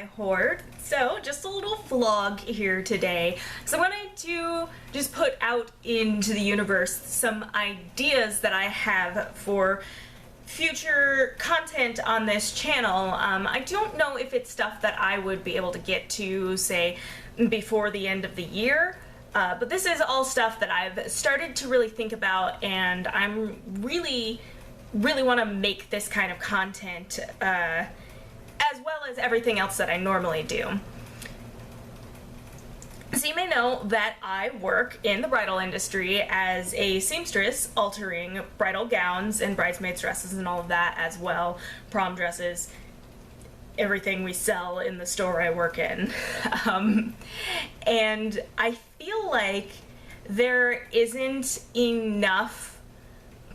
Hi Horde. So just a little vlog here today. So I wanted to just put out into the universe some ideas that I have for future content on this channel. I don't know if it's stuff that I would be able to get to, say, before the end of the year. But this is all stuff that I've started to really think about, and I'm really want to make this kind of content as well as everything else that I normally do. So you may know that I work in the bridal industry as a seamstress, altering bridal gowns and bridesmaids dresses and all of that as well, prom dresses, everything we sell in the store I work in. And I feel like there isn't enough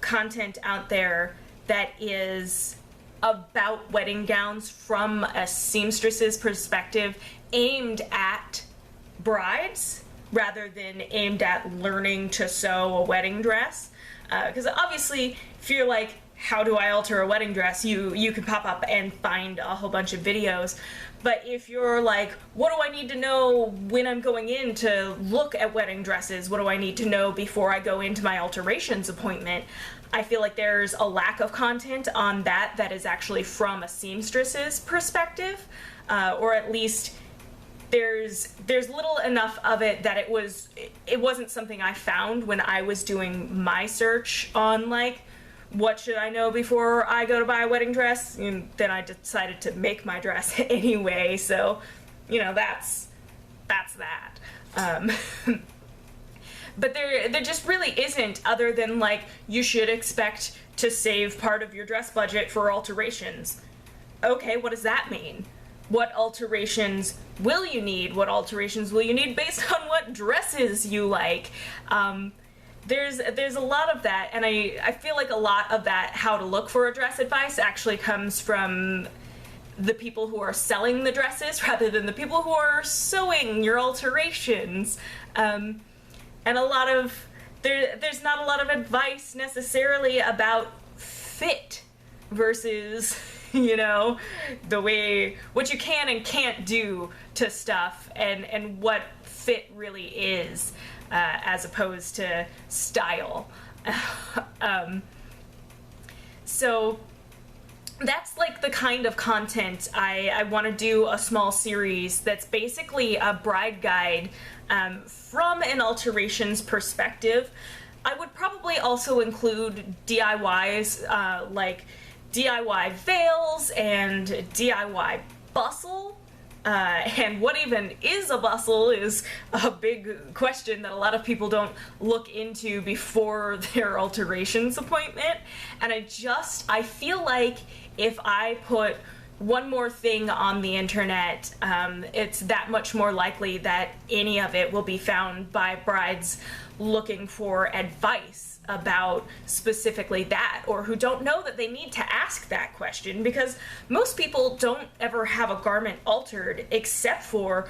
content out there that is about wedding gowns from a seamstress's perspective, aimed at brides rather than aimed at learning to sew a wedding dress. Because obviously, if you're like, how do I alter a wedding dress, you can pop up and find a whole bunch of videos. But if you're like, what do I need to know when I'm going in to look at wedding dresses? What do I need to know before I go into my alterations appointment? I feel like there's a lack of content on that is actually from a seamstress's perspective, or at least there's little enough of it that it wasn't something I found when I was doing my search on, like, what should I know before I go to buy a wedding dress? And then I decided to make my dress anyway, so, you know, that's that. But there just really isn't, other than, like, you should expect to save part of your dress budget for alterations. Okay, what does that mean? What alterations will you need? What alterations will you need based on what dresses you like? There's a lot of that, and I feel like a lot of that how to look for a dress advice actually comes from the people who are selling the dresses rather than the people who are sewing your alterations. And there's not a lot of advice necessarily about fit versus, you know, what you can and can't do to stuff, and what fit really is, as opposed to style. So that's like the kind of content I want to do a small series that's basically a bride guide from an alterations perspective. I would probably also include DIYs, like DIY veils and DIY bustle. And what even is a bustle is a big question that a lot of people don't look into before their alterations appointment. And I feel like if I put one more thing on the internet, it's that much more likely that any of it will be found by brides looking for advice about specifically that, or who don't know that they need to ask that question, because most people don't ever have a garment altered except for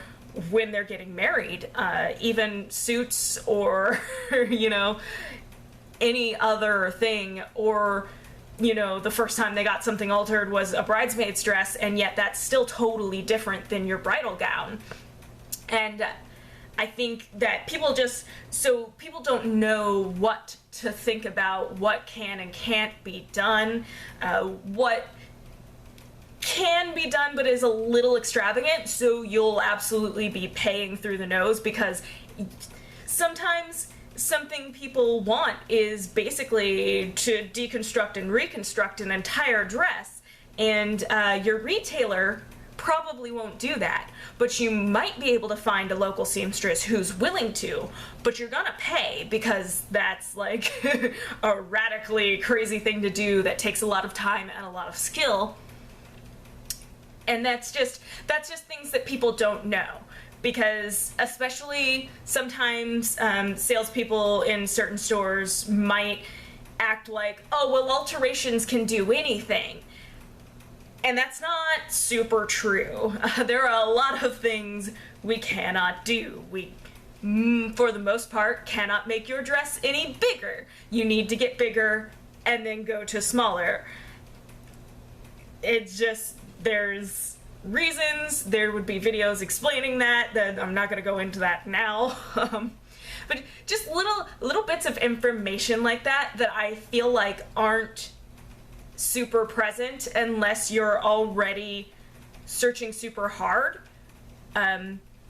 when they're getting married, even suits or you know, any other thing, or you know, the first time they got something altered was a bridesmaid's dress, and yet that's still totally different than your bridal gown. And I think that people don't know what to think about, what can and can't be done, what can be done but is a little extravagant, so you'll absolutely be paying through the nose, because sometimes something people want is basically to deconstruct and reconstruct an entire dress, and your retailer probably won't do that, but you might be able to find a local seamstress who's willing to, but you're gonna pay, because that's like a radically crazy thing to do that takes a lot of time and a lot of skill. And that's just things that people don't know. Because especially sometimes salespeople in certain stores might act like, oh, well, alterations can do anything. And that's not super true. There are a lot of things we cannot do. We, for the most part, cannot make your dress any bigger. You need to get bigger and then go to smaller. It's just, there's reasons. There would be videos explaining that I'm not going to go into that now. But just little bits of information like that I feel like aren't super present unless you're already searching super hard.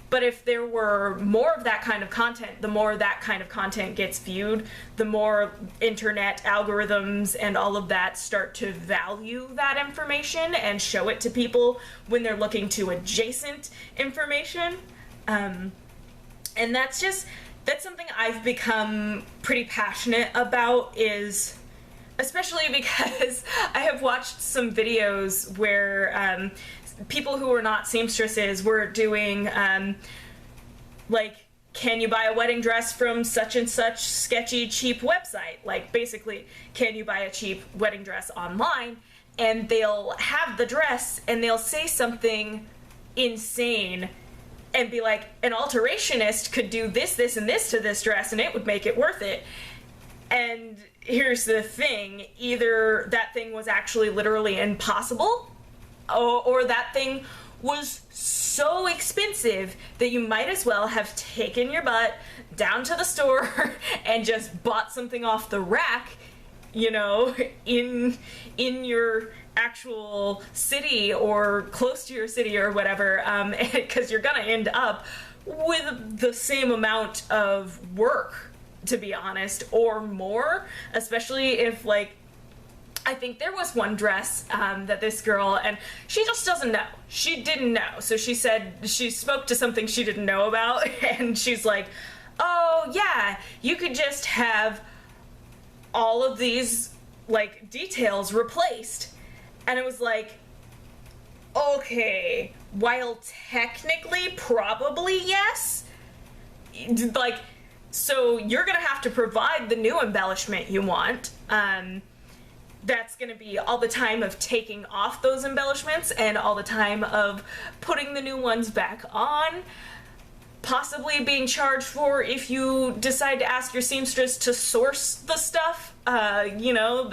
But if there were more of that kind of content, the more that kind of content gets viewed, the more internet algorithms and all of that start to value that information and show it to people when they're looking to adjacent information. And that's something I've become pretty passionate about, is especially because I have watched some videos where people who are not seamstresses were doing like, can you buy a wedding dress from such and such sketchy cheap website? Like, basically, can you buy a cheap wedding dress online? And they'll have the dress and they'll say something insane and be like, an alterationist could do this, this, and this to this dress and it would make it worth it. And here's the thing, either that thing was actually literally impossible, or that thing was so expensive that you might as well have taken your butt down to the store and just bought something off the rack, you know, in your actual city or close to your city or whatever, because you're gonna end up with the same amount of work, to be honest, or more, especially if, like, I think there was one dress that this girl, and she just doesn't know. She didn't know. So she said, she spoke to something she didn't know about, and she's like, oh yeah, you could just have all of these, like, details replaced. And it was like, okay, while technically probably yes, like, so you're gonna have to provide the new embellishment you want. That's going to be all the time of taking off those embellishments and all the time of putting the new ones back on, possibly being charged for if you decide to ask your seamstress to source the stuff. You know,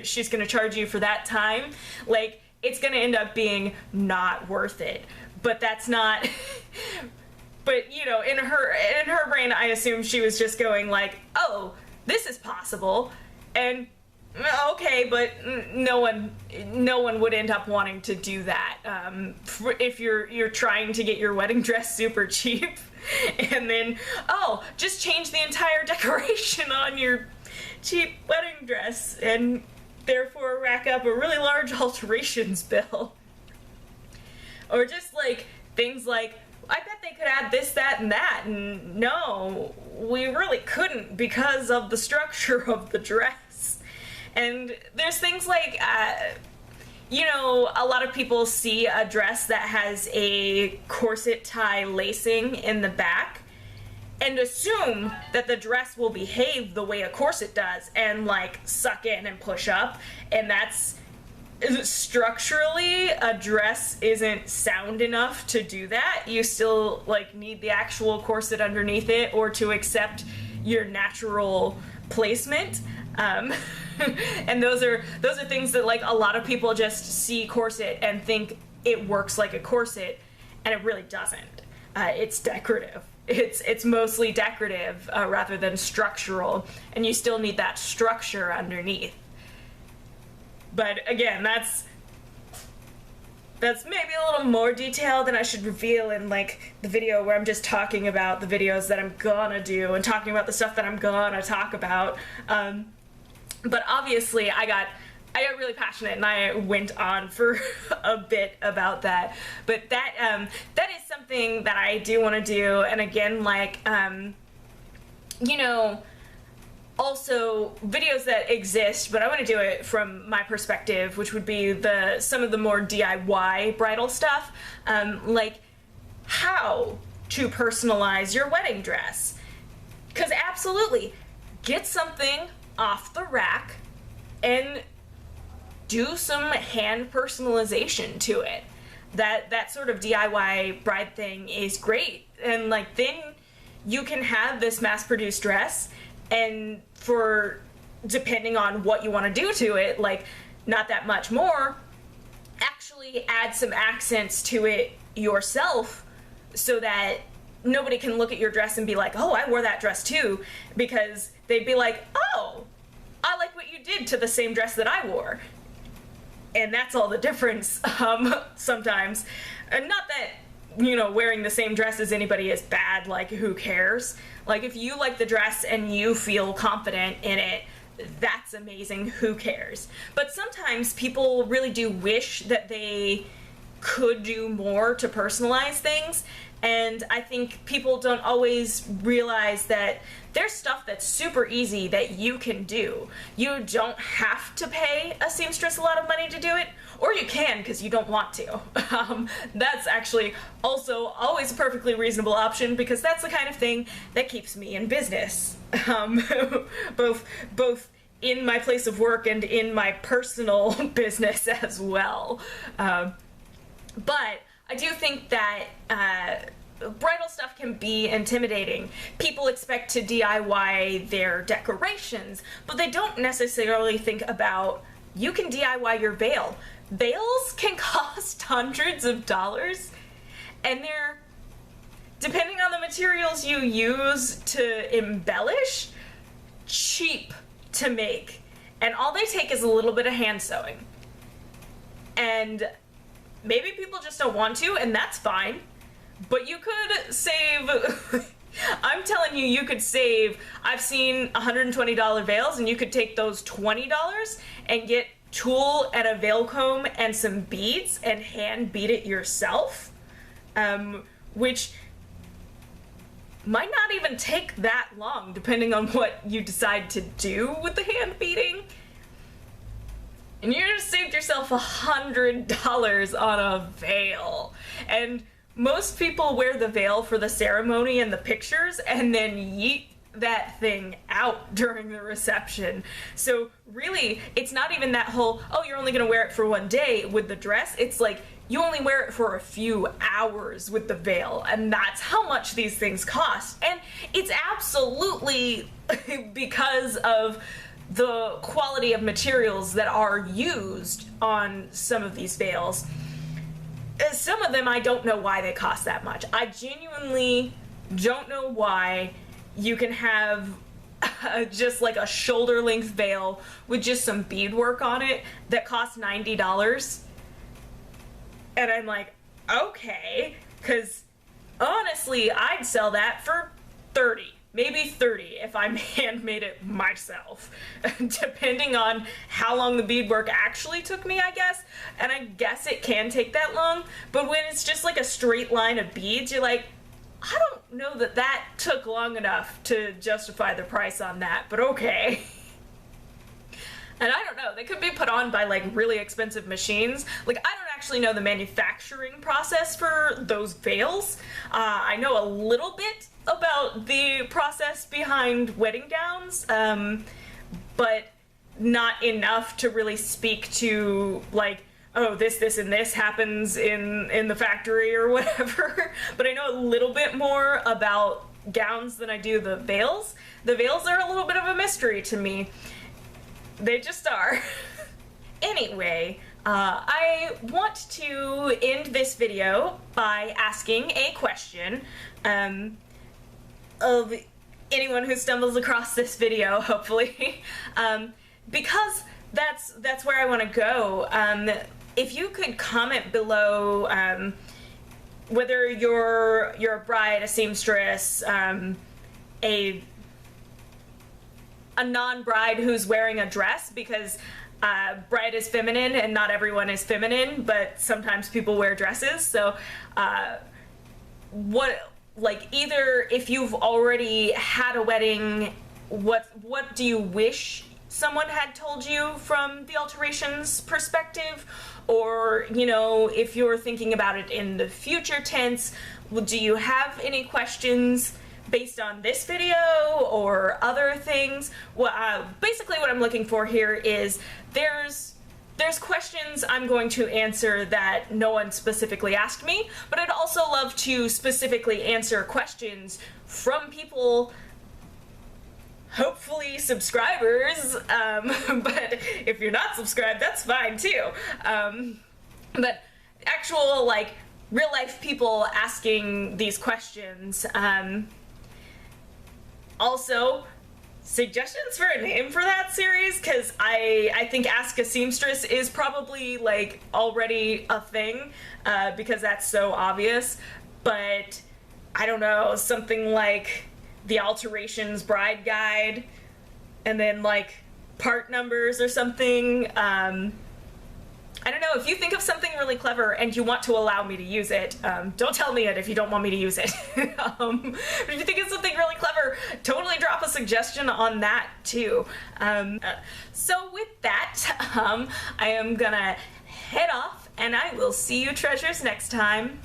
she's going to charge you for that time. Like, it's going to end up being not worth it. But that's not... But, you know, in her brain, I assume she was just going like, oh, this is possible, and okay, but no one would end up wanting to do that. If you're trying to get your wedding dress super cheap, and then, oh, just change the entire decoration on your cheap wedding dress, and therefore rack up a really large alterations bill. Or just, like, things like, I bet they could add this, that, and that, and no, we really couldn't because of the structure of the dress. And there's things like, you know, a lot of people see a dress that has a corset tie lacing in the back and assume that the dress will behave the way a corset does and, like, suck in and push up, and that's structurally, a dress isn't sound enough to do that. You still, like, need the actual corset underneath it or to accept your natural placement. And those are things that, like, a lot of people just see corset and think it works like a corset, and it really doesn't. It's decorative. It's mostly decorative rather than structural, and you still need that structure underneath. But again, that's maybe a little more detail than I should reveal in, like, the video where I'm just talking about the videos that I'm gonna do and talking about the stuff that I'm gonna talk about. But obviously I got really passionate and I went on for a bit about that. But that is something that I do want to do. And again, like, you know, also videos that exist, but I want to do it from my perspective, which would be some of the more DIY bridal stuff, like how to personalize your wedding dress. Because absolutely, get something off the rack and do some hand personalization to it. That sort of DIY bride thing is great, and, like, then you can have this mass-produced dress, and for, depending on what you want to do to it, like, not that much more, actually actually add some accents to it yourself so that nobody can look at your dress and be like, oh, I wore that dress too, because they'd be like, oh, I like what you did to the same dress that I wore. And that's all the difference, sometimes. And not that, you know, wearing the same dress as anybody is bad, like, who cares? Like, if you like the dress and you feel confident in it, that's amazing, who cares? But sometimes people really do wish that they could do more to personalize things, and I think people don't always realize that there's stuff that's super easy that you can do. You don't have to pay a seamstress a lot of money to do it, or you can because you don't want to. That's actually also always a perfectly reasonable option, because that's the kind of thing that keeps me in business. Both in my place of work and in my personal business as well. But I do think that bridal stuff can be intimidating. People expect to DIY their decorations, but they don't necessarily think about, you can DIY your veil. Veils can cost hundreds of dollars, and they're, depending on the materials you use to embellish, cheap to make. And all they take is a little bit of hand sewing. And maybe people just don't want to, and that's fine. But you could save, I'm telling you, you could save, I've seen $120 veils, and you could take those $20 and get tulle and a veil comb and some beads and hand bead it yourself, which might not even take that long, depending on what you decide to do with the hand beading. And you just saved yourself $100 on a veil. And most people wear the veil for the ceremony and the pictures, and then yeet that thing out during the reception. So really, it's not even that whole, oh, you're only gonna wear it for one day with the dress. It's like, you only wear it for a few hours with the veil, and that's how much these things cost. And it's absolutely because of the quality of materials that are used on some of these veils. Some of them, I don't know why they cost that much. I genuinely don't know why you can have just like a shoulder length veil with just some beadwork on it that costs $90. And I'm like, okay, because honestly, I'd sell that for 30, maybe 30 if I handmade it myself, depending on how long the beadwork actually took me, I guess. And I guess it can take that long, but when it's just like a straight line of beads, you're like, I don't know that that took long enough to justify the price on that, but okay. And I don't know, they could be put on by like really expensive machines. Like, I don't actually know the manufacturing process for those veils. I know a little bit about the process behind wedding gowns, but not enough to really speak to like, oh, this, and this happens in the factory or whatever. But I know a little bit more about gowns than I do the veils. The veils are a little bit of a mystery to me. They just are. Anyway, I want to end this video by asking a question of anyone who stumbles across this video, hopefully, because that's where I want to go. If you could comment below whether you're a bride, a seamstress, a non-bride who's wearing a dress, because bride is feminine and not everyone is feminine, but sometimes people wear dresses. So either if you've already had a wedding, what do you wish someone had told you from the alterations perspective? Or, you know, if you're thinking about it in the future tense, do you have any questions based on this video or other things? Well, basically what I'm looking for here is there's questions I'm going to answer that no one specifically asked me, but I'd also love to specifically answer questions from people, hopefully subscribers, but if you're not subscribed, that's fine too. But actual, like, real life people asking these questions. Also, suggestions for a name for that series, because I think Ask a Seamstress is probably, like, already a thing, because that's so obvious, but I don't know, something like The Alterations Bride Guide, and then, like, part numbers or something. I don't know, if you think of something really clever and you want to allow me to use it, don't tell me it if you don't want me to use it. But if you think of something really clever, totally drop a suggestion on that too. So with that, I am gonna head off, and I will see you treasures next time.